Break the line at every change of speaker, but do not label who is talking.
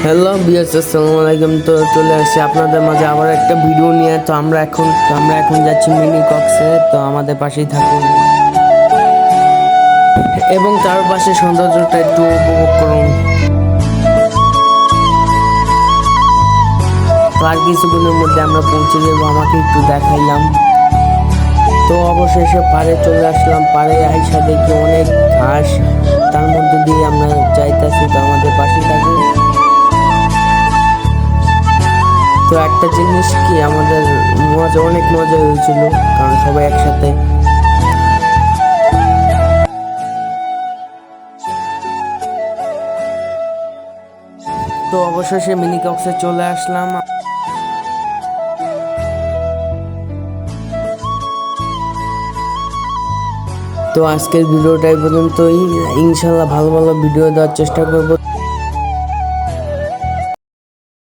Hello বিয়াস, আসসালামু আলাইকুম। তো চলে আসছি আপনাদের মাঝে আবার একটা ভিডিও নিয়ে। তো আমরা এখন যাচ্ছি মিনি কক্সে। তো আমাদের পাশেই থাকুন এবং তার পাশে সৌন্দর্যটা একটু উপভোগ করুন। তো আর কিছুদিনের মধ্যে আমরা পৌঁছে যাবো, আমাকে একটু দেখাইলাম। তো অবশেষে পাড়ে চলে আসলাম। পাড়ে আইসা দেখি অনেক ঘাস, তার মধ্যে দিয়ে আমরা যাইতাছি। তো আমাদের পাশেই থাকুন। তো একটা জিনিস কি, আমাদের অনেক মজা হয়েছিল, কারণ সবাই একসাথে। তো অবশেষে মিনি কক্সে চলে আসলাম। তো আজকের ভিডিওটা এই পর্যন্তই। ইনশাল্লাহ ভালো ভালো ভিডিও দেওয়ার চেষ্টা করব।